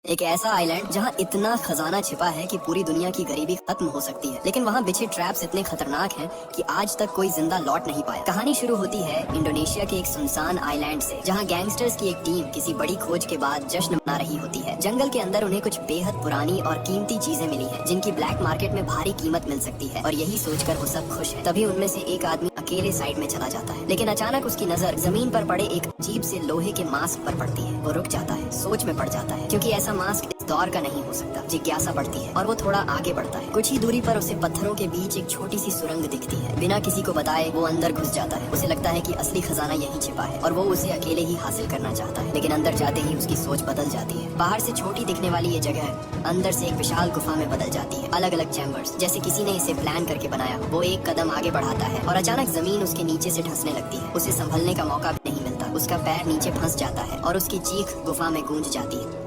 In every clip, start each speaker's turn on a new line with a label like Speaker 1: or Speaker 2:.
Speaker 1: एक ऐसा आइलैंड जहाँ इतना खजाना छिपा है कि पूरी दुनिया की गरीबी खत्म हो सकती है, लेकिन वहाँ बिछे ट्रैप्स इतने खतरनाक हैं कि आज तक कोई जिंदा लौट नहीं पाया। कहानी शुरू होती है इंडोनेशिया के एक सुनसान आइलैंड से, जहाँ गैंगस्टर्स की एक टीम किसी बड़ी खोज के बाद जश्न मना रही होती है। जंगल के अंदर उन्हें कुछ बेहद पुरानी और कीमती चीजें मिली हैं, जिनकी ब्लैक मार्केट में भारी कीमत मिल सकती है, और यही सोचकर वो सब खुश है। तभी उनमें से एक आदमी अकेले साइड में चला जाता है, लेकिन अचानक उसकी नजर जमीन पर पड़े एक अजीब से लोहे के मास्क पर पड़ती है। वो रुक जाता है, सोच में पड़ जाता है, क्योंकि ऐसा मास्क इस दौर का नहीं हो सकता। जिज्ञासा बढ़ती है और वो थोड़ा आगे बढ़ता है। कुछ ही दूरी पर उसे पत्थरों के बीच एक छोटी सी सुरंग दिखती है। बिना किसी को बताए वो अंदर घुस जाता है। उसे लगता है कि असली खजाना यहीं छिपा है और वो उसे अकेले ही हासिल करना चाहता है, लेकिन अंदर जाते ही उसकी सोच बदल जाती है। बाहर से छोटी दिखने वाली ये जगह अंदर से एक विशाल गुफा में बदल जाती है। अलग अलग चैम्बर्स, जैसे किसी ने इसे प्लान करके बनाया हो। वो एक कदम आगे बढ़ाता है और अचानक जमीन उसके नीचे से धंसने लगती है। उसे संभलने का मौका भी नहीं मिलता। उसका पैर नीचे फंस जाता है और उसकी चीख गुफा में गूंज जाती है।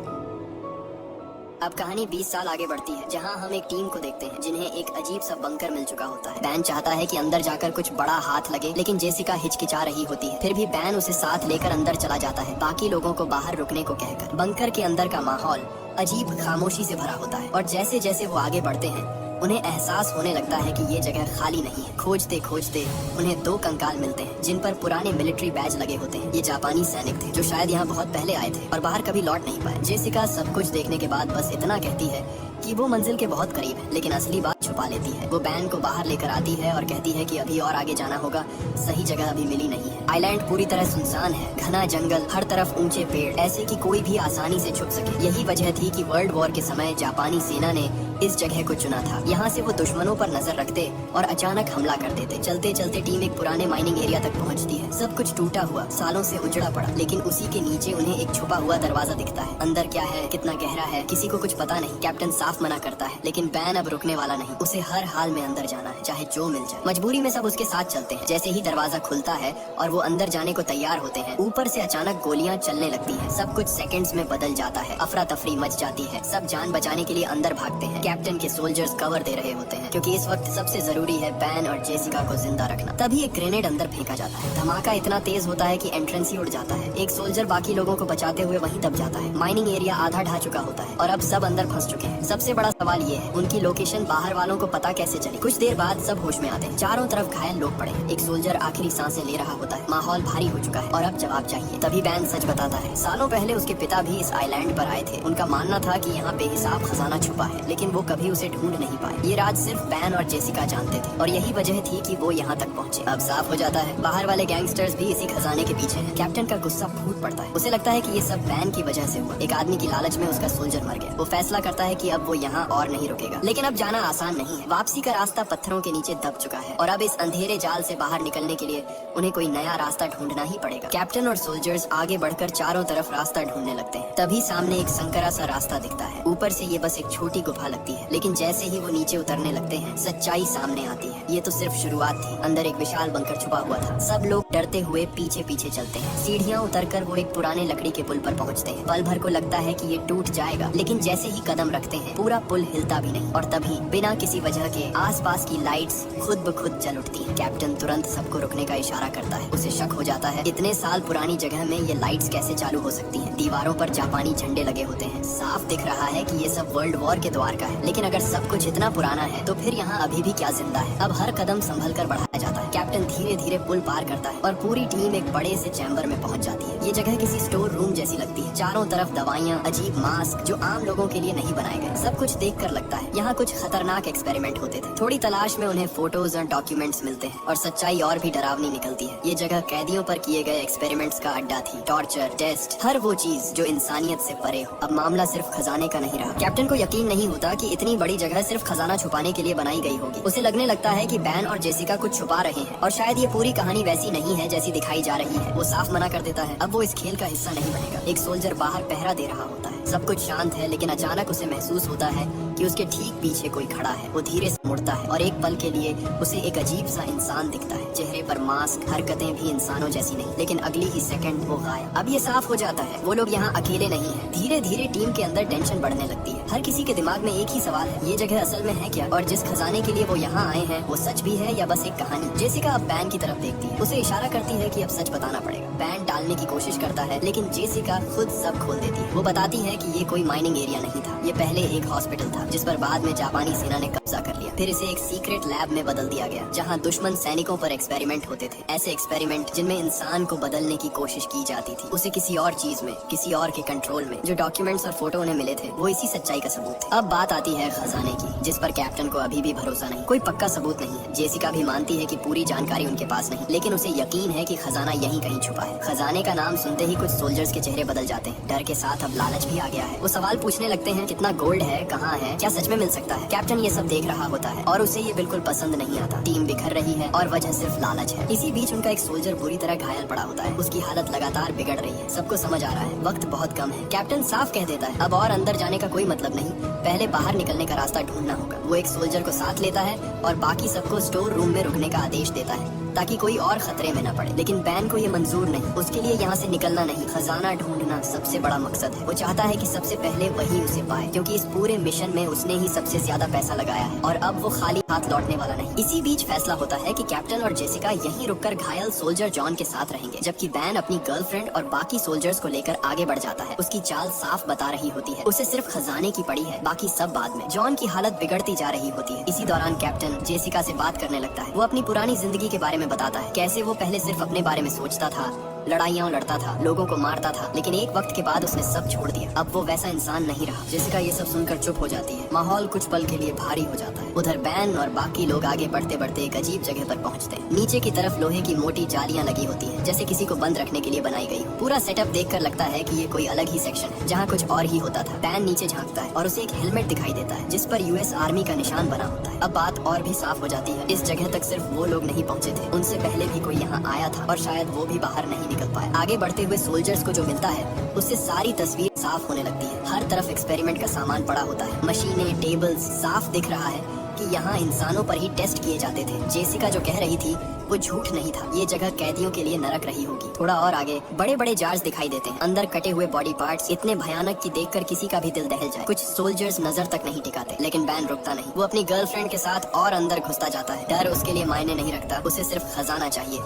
Speaker 1: अब कहानी 20 साल आगे बढ़ती है, जहां हम एक टीम को देखते हैं जिन्हें एक अजीब सा बंकर मिल चुका होता है। बैन चाहता है कि अंदर जाकर कुछ बड़ा हाथ लगे, लेकिन जेसिका हिचकिचा रही होती है। फिर भी बैन उसे साथ लेकर अंदर चला जाता है, बाकी लोगों को बाहर रुकने को कहकर। बंकर के अंदर का माहौल अजीब खामोशी से भरा होता है, और जैसे जैसे वो आगे बढ़ते हैं उन्हें एहसास होने लगता है कि ये जगह खाली नहीं है। खोजते खोजते उन्हें 2 कंकाल मिलते हैं, जिन पर पुराने मिलिट्री बैज लगे होते हैं। ये जापानी सैनिक थे जो शायद यहाँ बहुत पहले आए थे और बाहर कभी लौट नहीं पाए। जेसिका सब कुछ देखने के बाद बस इतना कहती है कि वो मंजिल के बहुत करीब है, लेकिन असली बात छुपा लेती है। वो बैन को बाहर लेकर आती है और कहती है कि अभी और आगे जाना होगा, सही जगह अभी मिली नहीं है। आइलैंड पूरी तरह सुनसान है, घना जंगल, हर तरफ ऊंचे पेड़, ऐसे कि कोई भी आसानी से छुप सके। यही वजह थी कि वर्ल्ड वॉर के समय जापानी सेना ने इस जगह को चुना था। यहाँ से वो दुश्मनों पर नजर रखते और अचानक हमला कर देते। चलते चलते टीम एक पुराने माइनिंग एरिया तक पहुँचती है। सब कुछ टूटा हुआ, सालों से उजड़ा पड़ा, लेकिन उसी के नीचे उन्हें एक छुपा हुआ दरवाजा दिखता है। अंदर क्या है, कितना गहरा है, किसी को कुछ पता नहीं। कैप्टन साफ मना करता है, लेकिन बैन अब रुकने वाला नहीं। उसे हर हाल में अंदर जाना है, चाहे जो मिल जाए। मजबूरी में सब उसके साथ चलते हैं। जैसे ही दरवाजा खुलता है और वो अंदर जाने को तैयार होते हैं, ऊपर से अचानक गोलियां चलने लगती हैं। सब कुछ सेकंड्स में बदल जाता है। अफरा तफरी मच जाती है। सब जान बचाने के लिए अंदर भागते हैं। कैप्टन के सोल्जर्स कवर दे रहे होते हैं, क्योंकि इस वक्त सबसे जरूरी है बैन और जेसिका को जिंदा रखना। तभी एक ग्रेनेड अंदर फेंका जाता है। धमाका इतना तेज होता है कि एंट्रेंस ही उड़ जाता है। एक सोल्जर बाकी लोगों को बचाते हुए वहीं दब जाता है। माइनिंग एरिया आधा ढह चुका होता है और अब सब अंदर फंस चुके हैं। सबसे बड़ा सवाल ये है, उनकी लोकेशन बाहर वालों को पता कैसे चली। कुछ देर बाद सब होश में आते हैं। चारों तरफ घायल लोग पड़े हैं। एक सोल्जर आखिरी सांसें ले रहा होता है। माहौल भारी हो चुका है और अब जवाब चाहिए। तभी बैन सच बताता है, सालों पहले उसके पिता भी इस आइलैंड पर आए थे। उनका मानना था कि यहाँ बेहिसाब खजाना छुपा है, लेकिन वो कभी उसे ढूंढ नहीं पाए। ये राज सिर्फ बैन और जेसिका जानते थे, और यही वजह थी कि वो यहाँ तक पहुँचे। अब साफ हो जाता है, बाहर वाले गैंगस्टर्स भी इसी खजाने के पीछे हैं। कैप्टन का गुस्सा फूट पड़ता है। उसे लगता है कि ये सब बैन की वजह से हुआ। एक आदमी की लालच में उसका सोल्जर मर गया। वो फैसला करता है कि अब वो यहाँ और नहीं रुकेगा, लेकिन अब जाना आसान नहीं है। वापसी का रास्ता पत्थरों के नीचे दब चुका है, और अब इस अंधेरे जाल से बाहर निकलने के लिए उन्हें कोई नया रास्ता ढूंढना ही पड़ेगा। कैप्टन और सोल्जर्स आगे बढ़कर चारों तरफ रास्ता ढूंढने लगते हैं। तभी सामने एक संकरा सा रास्ता दिखता है। ऊपर से ये बस एक छोटी गुफा लगती है, लेकिन जैसे ही वो नीचे उतरने लगते हैं, सच्चाई सामने आती है। ये तो सिर्फ शुरुआत थी। अंदर एक विशाल बंकर छुपा हुआ था। सब लोग डरते हुए पीछे पीछे चलते हैं। सीढ़ियाँ उतरकर वो एक पुराने लकड़ी के पुल पर पहुँचते हैं। पल भर को लगता है कि ये टूट जाएगा, लेकिन जैसे ही कदम रखते हैं पूरा पुल हिलता भी नहीं, और तभी बिना किसी वजह के आसपास की लाइट्स खुद ब खुद जल उठती हैं। कैप्टन तुरंत सबको रुकने का इशारा करता है। उसे शक हो जाता है, इतने साल पुरानी जगह में ये लाइट्स कैसे चालू हो सकती हैं। दीवारों पर जापानी झंडे लगे होते हैं। साफ दिख रहा है कि ये सब वर्ल्ड वॉर के द्वार का है, लेकिन अगर सब कुछ इतना पुराना है तो फिर यहाँ अभी भी क्या जिंदा है। अब हर कदम संभल कर बढ़ाया जाता है। कैप्टन धीरे धीरे पुल पार करता है और पूरी टीम एक बड़े से चैम्बर में पहुंच जाती है। ये जगह किसी स्टोर रूम जैसी लगती है। चारों तरफ दवाइयाँ, अजीब मास्क जो आम लोगों के लिए नहीं बनाए गए। सब कुछ देखकर लगता है यहाँ कुछ खतरनाक एक्सपेरिमेंट होते थे। थोड़ी तलाश में उन्हें फोटोज और डॉक्यूमेंट्स मिलते हैं, और सच्चाई और भी डरावनी निकलती है। ये जगह कैदियों पर किए गए एक्सपेरिमेंट्स का अड्डा थी। टॉर्चर, टेस्ट, हर वो चीज जो इंसानियत से परे हो। अब मामला सिर्फ खजाने का नहीं रहा। कैप्टन को यकीन नहीं होता कि इतनी बड़ी जगह सिर्फ खजाना छुपाने के लिए बनाई गई होगी। उसे लगने लगता है कि बैन और जेसिका कुछ छुपा रहे हैं, और शायद ये पूरी कहानी वैसी नहीं है जैसी दिखाई जा रही है। वो साफ मना कर देता है, अब वो इस खेल का हिस्सा नहीं बनेगा। एक सोल्जर बाहर पहरा दे रहा होता है। सब कुछ शांत है, लेकिन अचानक उसे महसूस होता है कि उसके ठीक पीछे कोई खड़ा है। वो धीरे से मुड़ता है और एक पल के लिए उसे एक अजीब सा इंसान दिखता है। चेहरे पर मास्क, हरकतें भी इंसानों जैसी नहीं, लेकिन अगली ही सेकंड वो गायब। अब ये साफ हो जाता है वो लोग यहाँ अकेले नहीं हैं। धीरे धीरे टीम के अंदर टेंशन बढ़ने लगती है। हर किसी के दिमाग में एक ही सवाल है, ये जगह असल में है क्या, और जिस खजाने के लिए वो यहाँ आए हैं वो सच भी है या बस एक कहानी। जेसिका अब बैन की तरफ देखती है। उसे इशारा करती है कि अब सच बताना पड़ेगा। बैन टालने की कोशिश करता है, लेकिन जेसिका खुद सब खोल देती है। वो बताती है कि ये कोई माइनिंग एरिया नहीं था, ये पहले एक हॉस्पिटल था जिस पर बाद में जापानी सेना ने कब्जा कर लिया। फिर इसे एक सीक्रेट लैब में बदल दिया गया जहाँ दुश्मन सैनिकों पर एक्सपेरिमेंट होते थे, ऐसे एक्सपेरिमेंट जिनमें इंसान को बदलने की कोशिश की जाती थी, उसे किसी और चीज में, किसी और के कंट्रोल में। जो डॉक्यूमेंट्स और फोटो उन्हें मिले थे वो इसी सच्चाई का सबूत थे। अब बात आती है खजाने की, जिस पर कैप्टन को अभी भी भरोसा नहीं, कोई पक्का सबूत नहीं है। जेसिका भी मानती है कि पूरी जानकारी उनके पास नहीं, लेकिन उसे यकीन है कि खजाना यहीं कहीं छुपा है। खजाने का नाम सुनते ही कुछ सोल्जर्स के चेहरे बदल जाते हैं। डर के साथ अब लालच भी आ गया है। वो सवाल पूछने लगते हैं, कितना गोल्ड है, कहाँ है, क्या सच में मिल सकता है? कैप्टन ये सब देख रहा होता है और उसे ये बिल्कुल पसंद नहीं आता। टीम बिखर रही है और वजह सिर्फ लालच है। इसी बीच उनका एक सोल्जर बुरी तरह घायल पड़ा होता है। उसकी हालत लगातार बिगड़ रही है। सबको समझ आ रहा है वक्त बहुत कम है। कैप्टन साफ कह देता है अब और अंदर जाने का कोई मतलब नहीं, पहले बाहर निकलने का रास्ता ढूंढना होगा। वो एक सोल्जर को साथ लेता है और बाकी सबको स्टोर रूम में रुकने का आदेश देता है ताकि कोई और खतरे में न पड़े। लेकिन बैन को ये मंजूर नहीं। उसके लिए यहाँ से निकलना नहीं, खजाना ढूंढना सबसे बड़ा मकसद है। वो चाहता है कि सबसे पहले वही उसे पाए, क्योंकि इस पूरे मिशन में उसने ही सबसे ज्यादा पैसा लगाया है और अब वो खाली हाथ लौटने वाला नहीं। इसी बीच फैसला होता है कि कैप्टन और जेसिका यहीं रुककर घायल सोल्जर जॉन के साथ रहेंगे, जबकि बैन अपनी गर्लफ्रेंड और बाकी सोल्जर्स को लेकर आगे बढ़ जाता है। उसकी चाल साफ बता रही होती है, उसे सिर्फ खजाने की पड़ी है, बाकी सब बाद में। जॉन की हालत बिगड़ती जा रही होती है। इसी दौरान कैप्टन जेसिका से बात करने लगता है। वो अपनी पुरानी जिंदगी के बारे में बताता है, कैसे वो पहले सिर्फ अपने बारे में सोचता था, लड़ाइयाँ लड़ता था, लोगों को मारता था, लेकिन एक वक्त के बाद उसने सब छोड़ दिया। अब वो वैसा इंसान नहीं रहा। जेसिका ये सब सुनकर चुप हो जाती है। माहौल कुछ पल के लिए भारी हो जाता है। उधर बैन और बाकी लोग आगे बढ़ते बढ़ते एक अजीब जगह पर पहुंचते हैं। नीचे की तरफ लोहे की मोटी जालियां लगी होती हैं, जैसे किसी को बंद रखने के लिए बनाई गई हो। पूरा सेटअप देखकर लगता है कि ये कोई अलग ही सेक्शन है जहाँ कुछ और ही होता था। बैन नीचे झांकता है और उसे एक हेलमेट दिखाई देता है जिस पर यूएस आर्मी का निशान बना होता है। अब बात और भी साफ हो जाती है। इस जगह तक सिर्फ वो लोग नहीं पहुँचे थे, उनसे पहले भी कोई यहाँ आया था और शायद वो भी बाहर नहीं निकल पाया। आगे बढ़ते हुए सोल्जर्स को जो मिलता है उससे सारी तस्वीर साफ होने लगती है। हर तरफ एक्सपेरिमेंट का सामान पड़ा होता है, मशीनें, टेबल्स। साफ दिख रहा है कि यहाँ इंसानों पर ही टेस्ट किए जाते थे। जेसिका जो कह रही थी वो झूठ नहीं था। ये जगह कैदियों के लिए नरक रही होगी। थोड़ा और आगे बड़े बड़े जार्स दिखाई देते हैं, अंदर कटे हुए बॉडी पार्ट्स इतने भयानक कि देखकर किसी का भी दिल दहल जाए। कुछ सोल्जर्स नजर तक नहीं टिकाते, लेकिन बैन रुकता नहीं। वो अपनी गर्लफ्रेंड के साथ और अंदर घुसता जाता है। डर उसके लिए मायने नहीं रखता, उसे सिर्फ खजाना चाहिए।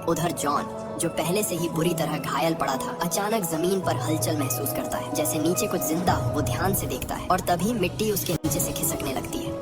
Speaker 1: उधर जॉन, जो पहले से ही बुरी तरह घायल पड़ा था, अचानक जमीन पर हलचल महसूस करता है, जैसे नीचे कुछ जिंदा हो। वो ध्यान से देखता है और तभी मिट्टी उसके नीचे से खिसकने लगती है।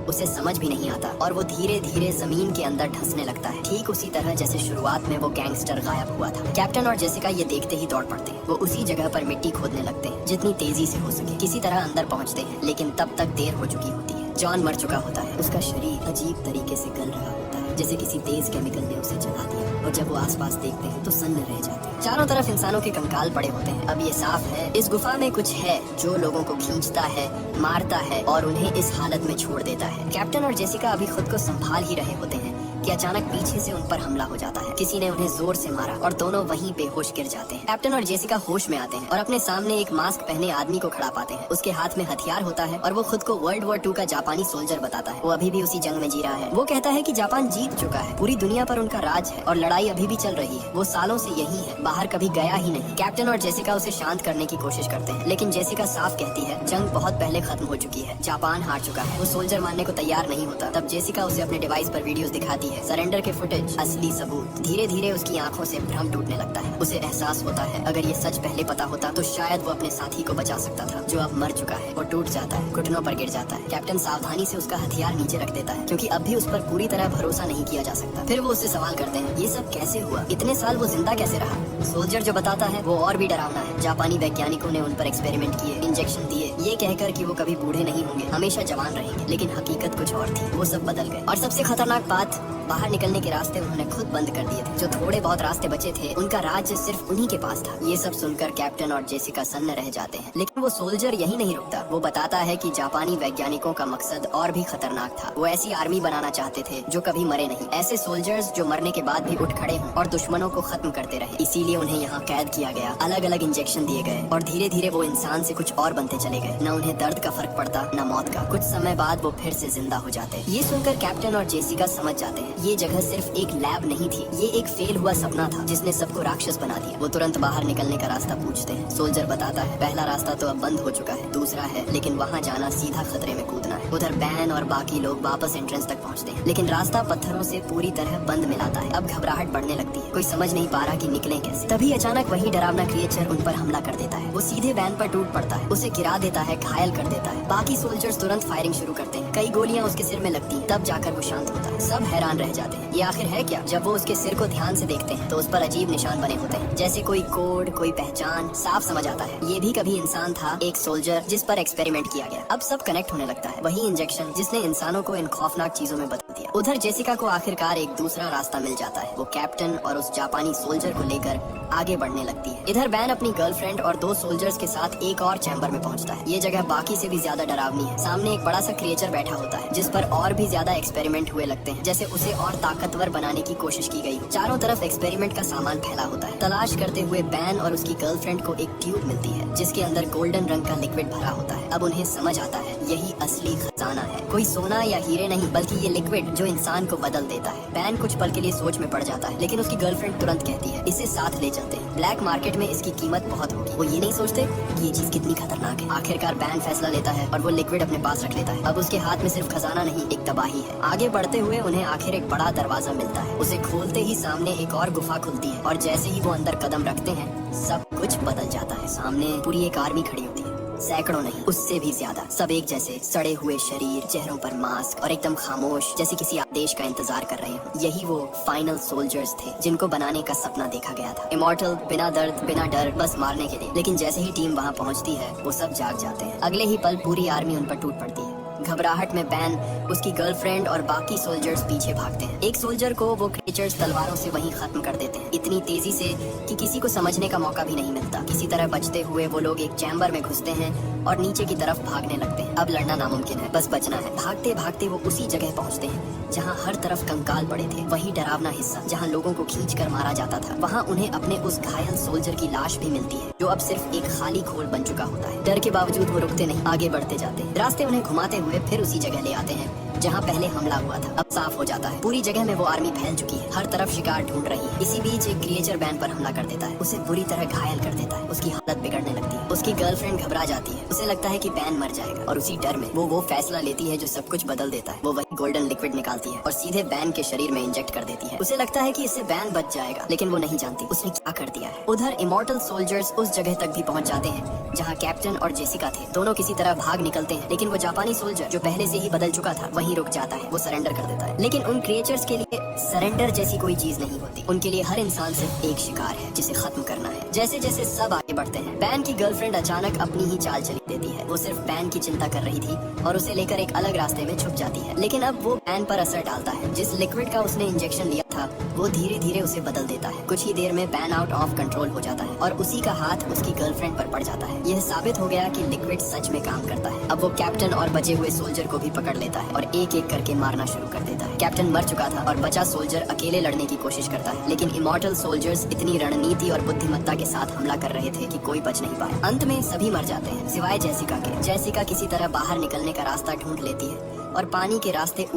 Speaker 1: उसे समझ भी नहीं आता और वो धीरे धीरे जमीन के अंदर धंसने लगता है, ठीक उसी तरह जैसे शुरुआत में वो गैंगस्टर गायब हुआ था। कैप्टन और जेसिका ये देखते ही दौड़ पड़ते हैं। वो उसी जगह पर मिट्टी खोदने लगते हैं जितनी तेजी से हो सके। किसी तरह अंदर पहुंचते हैं, लेकिन तब तक देर हो चुकी होती है। जॉन मर चुका होता है। उसका शरीर अजीब तरीके से गल रहा होता है, जैसे किसी तेज केमिकल ने उसे जला दिया। और जब वो आसपास देखते हैं तो सन्न रह जाते हैं। चारों तरफ इंसानों के कंकाल पड़े होते हैं। अब ये साफ है इस गुफा में कुछ है जो लोगों को खींचता है, मारता है और उन्हें इस हालत में छोड़ देता है। कैप्टन और जेसिका अभी खुद को संभाल ही रहे होते हैं कि अचानक पीछे से उन पर हमला हो जाता है। किसी ने उन्हें जोर से मारा और दोनों वहीं बेहोश गिर जाते हैं। कैप्टन और जेसिका होश में आते हैं और अपने सामने एक मास्क पहने आदमी को खड़ा पाते हैं। उसके हाथ में हथियार होता है और वो खुद को वर्ल्ड वॉर 2 का जापानी सोल्जर बताता है। वो अभी भी उसी जंग में जी रहा है। वो कहता है कि जापान जीत चुका है, पूरी दुनिया पर उनका राज है और लड़ाई अभी भी चल रही है। वो सालों से यही है, बाहर कभी गया ही नहीं। कैप्टन और जेसिका उसे शांत करने की कोशिश करते हैं, लेकिन जेसिका साफ कहती है जंग बहुत पहले खत्म हो चुकी है, जापान हार चुका है। वो सोल्जर मानने को तैयार नहीं होता। तब जेसिका उसे अपने डिवाइस पर वीडियोस दिखाती है, सरेंडर के फुटेज, असली सबूत। धीरे धीरे उसकी आंखों से भ्रम टूटने लगता है। उसे एहसास होता है अगर ये सच पहले पता होता तो शायद वो अपने साथी को बचा सकता था, जो अब मर चुका है। वो टूट जाता है, घुटनों पर गिर जाता है। कैप्टन सावधानी से उसका हथियार नीचे रख देता है, क्योंकि अब भी उस पर पूरी तरह भरोसा नहीं किया जा सकता। फिर वो उससे सवाल करते हैं ये सब कैसे हुआ, इतने साल वो जिंदा कैसे रहा? सोल्जर जो बताता है वो और भी डरावना है। जापानी वैज्ञानिकों ने उन पर एक्सपेरिमेंट किए, इंजेक्शन दिए, ये कहकर कि वो कभी बूढ़े नहीं होंगे, हमेशा जवान रहेंगे। लेकिन हकीकत कुछ और थी, वो सब बदल गए। और सबसे खतरनाक बात, बाहर निकलने के रास्ते उन्होंने खुद बंद कर दिए थे। जो थोड़े बहुत रास्ते बचे थे उनका राज्य सिर्फ उन्हीं के पास था। ये सब सुनकर कैप्टन और जेसिका सन्न रह जाते हैं। लेकिन वो सोल्जर यही नहीं रुकता। वो बताता है कि जापानी वैज्ञानिकों का मकसद और भी खतरनाक था। वो ऐसी आर्मी बनाना चाहते थे जो कभी मरे नहीं, ऐसे सोल्जर्स जो मरने के बाद भी उठ खड़े हों और दुश्मनों को खत्म करते रहे। इसीलिए उन्हें यहाँ कैद किया गया, अलग अलग इंजेक्शन दिए गए और धीरे धीरे वो इंसान से कुछ और बनते चले गए। न उन्हें दर्द का फर्क पड़ता, न मौत का। कुछ समय बाद वो फिर से जिंदा हो जाते। ये सुनकर कैप्टन और जेसिका समझ जाते हैं ये जगह सिर्फ एक लैब नहीं थी, ये एक फेल हुआ सपना था जिसने सबको राक्षस बना दिया। वो तुरंत बाहर निकलने का रास्ता पूछते हैं। सोल्जर बताता है पहला रास्ता तो अब बंद हो चुका है, दूसरा है, लेकिन वहाँ जाना सीधा खतरे में कूदना है। उधर बैन और बाकी लोग वापस एंट्रेंस तक पहुँचते हैं, लेकिन रास्ता पत्थरों से पूरी तरह बंद मिलाता है। अब घबराहट बढ़ने लगती है, कोई समझ नहीं पा रहा कि निकले कैसे। तभी अचानक वही डरावना क्रिएचर उन पर हमला कर देता है। वो सीधे बैन पर टूट पड़ता है, उसे गिरा देता है, घायल कर देता है। बाकी सोल्जर्स तुरंत फायरिंग शुरू करते हैं, कई गोलियां उसके सिर में लगती हैं, तब जाकर वो शांत होता है। सब हैरान रह जाते हैं, ये आखिर है क्या? जब वो उसके सिर को ध्यान से देखते हैं तो उस पर अजीब निशान बने होते हैं, जैसे कोई कोड, कोई पहचान। साफ समझ आता है ये भी कभी इंसान था, एक सोल्जर जिस पर एक्सपेरिमेंट किया गया। अब सब कनेक्ट होने लगता है, वही इंजेक्शन जिसने इंसानों को इन खौफनाक चीजों में बदल दिया। उधर जेसिका को आखिरकार एक दूसरा रास्ता मिल जाता है। वो कैप्टन और उस जापानी सोल्जर को लेकर आगे बढ़ने लगती है। इधर बैन अपनी गर्लफ्रेंड और 2 सोल्जर्स के साथ एक और चैम्बर में पहुंचता है। ये जगह बाकी से भी ज्यादा डरावनी है। सामने एक बड़ा सा क्रिएचर बैठा होता है जिस पर और भी ज्यादा एक्सपेरिमेंट हुए लगते हैं, जैसे उसे और ताकतवर बनाने की कोशिश की गई हो। चारों तरफ एक्सपेरिमेंट का सामान फैला होता है। तलाश करते हुए बैन और उसकी गर्लफ्रेंड को एक ट्यूब मिलती है जिसके अंदर गोल्डन रंग का लिक्विड भरा होता है। अब उन्हें समझ आता है यही असली खजाना है, कोई सोना या हीरे नहीं, बल्कि ये लिक्विड जो इंसान को बदल देता है। बैन कुछ पल के लिए सोच में पड़ जाता है, लेकिन उसकी गर्लफ्रेंड तुरंत कहती है इसे साथ ले चलते हैं, ब्लैक मार्केट में इसकी कीमत बहुत होगी। वो ये नहीं सोचते कि ये चीज कितनी खतरनाक है। आखिरकार बैन फैसला लेता है और वो लिक्विड अपने पास रख लेता है। अब उसके हाथ में सिर्फ खजाना नहीं, एक तबाही है। आगे बढ़ते हुए उन्हें आखिर एक बड़ा दरवाजा मिलता है। उसे खोलते ही सामने एक और गुफा खुलती है और जैसे ही वो अंदर कदम रखते हैं सब कुछ बदल जाता है। सामने पूरी एक आर्मी खड़ी होती है, सैकड़ों नहीं उससे भी ज्यादा, सब एक जैसे, सड़े हुए शरीर, चेहरों पर मास्क और एकदम खामोश, जैसे किसी आदेश का इंतजार कर रहे हो। यही वो फाइनल सोल्जर्स थे जिनको बनाने का सपना देखा गया था। इमॉर्टल, बिना दर्द, बिना डर, बस मारने के लिए। लेकिन जैसे ही टीम वहाँ पहुँचती है वो सब जाग जाते हैं। अगले ही पल पूरी आर्मी उन पर टूट पड़ती है। घबराहट में बैन, उसकी गर्लफ्रेंड और बाकी सोल्जर्स पीछे भागते हैं। एक सोल्जर को वो क्रिएचर्स तलवारों से वहीं खत्म कर देते हैं, इतनी तेजी से कि किसी को समझने का मौका भी नहीं मिलता। किसी तरह बचते हुए वो लोग एक चैम्बर में घुसते हैं और नीचे की तरफ भागने लगते हैं। अब लड़ना नामुमकिन है, बस बचना है। भागते भागते वो उसी जगह पहुंचते हैं जहां हर तरफ कंकाल पड़े थे, वही डरावना हिस्सा जहां लोगों को खींचकर मारा जाता था। वहां उन्हें अपने उस घायल सोल्जर की लाश भी मिलती है जो अब सिर्फ एक खाली खोल बन चुका होता है। डर के बावजूद वो रुकते नहीं, आगे बढ़ते जाते हैं। रास्ते उन्हें घुमाते हुए फिर उसी जगह ले आते हैं जहाँ पहले हमला हुआ था। अब साफ हो जाता है पूरी जगह में वो आर्मी फैल चुकी है, हर तरफ शिकार ढूंढ रही है। इसी बीच एक क्रिएचर बैन पर हमला कर देता है, उसे बुरी तरह घायल कर देता है। उसकी हालत बिगड़ने लगती है। उसकी गर्लफ्रेंड घबरा जाती है, उसे लगता है कि बैन मर जाएगा और उसी डर में वो फैसला लेती है जो सब कुछ बदल देता है। वो वही गोल्डन लिक्विड निकालती है और सीधे बैन के शरीर में इंजेक्ट कर देती है। उसे लगता है कि इससे बैन बच जाएगा, लेकिन वो नहीं जानती उसने क्या कर दिया है। उधर इमॉर्टल सोल्जर्स उस जगह तक भी पहुंच जाते हैं जहाँ कैप्टन और जेसिका थे। दोनों किसी तरह भाग निकलते हैं, लेकिन वो जापानी सोल्जर जो पहले से ही बदल चुका था वहीं रुक जाता है। वो सरेंडर कर देता है। लेकिन उन क्रिएचर्स के लिए सरेंडर जैसी कोई चीज नहीं होती। उनके लिए हर इंसान सिर्फ एक शिकार है जिसे खत्म करना है। जैसे जैसे सब आगे बढ़ते हैं, बैन की गर्लफ्रेंड अचानक अपनी ही चाल चली देती है। वो सिर्फ बैन की चिंता कर रही थी और उसे लेकर एक अलग रास्ते में छुप जाती है। लेकिन अब वो बैन पर असर डालता है। जिस लिक्विड का उसने इंजेक्शन लिया था वो धीरे धीरे उसे बदल देता है। कुछ ही देर में बैन आउट ऑफ कंट्रोल हो जाता है और उसी का हाथ उसकी गर्लफ्रेंड पर पड़ जाता है। यह साबित हो गया कि लिक्विड सच में काम करता है। अब वो कैप्टन और बचे हुए सोल्जर को भी पकड़ लेता है और एक एक करके मारना शुरू कर देता है। कैप्टन मर चुका था और बचा सोल्जर अकेले लड़ने की कोशिश करता है, लेकिन इमॉर्टल सोल्जर्स इतनी रणनीति और बुद्धिमत्ता के साथ हमला कर रहे थे कि कोई बच नहीं पाया। अंत में सभी मर जाते हैं सिवाय जेसिका के। जेसिका किसी तरह बाहर निकलने का रास्ता ढूंढ लेती है और पानी के रास्ते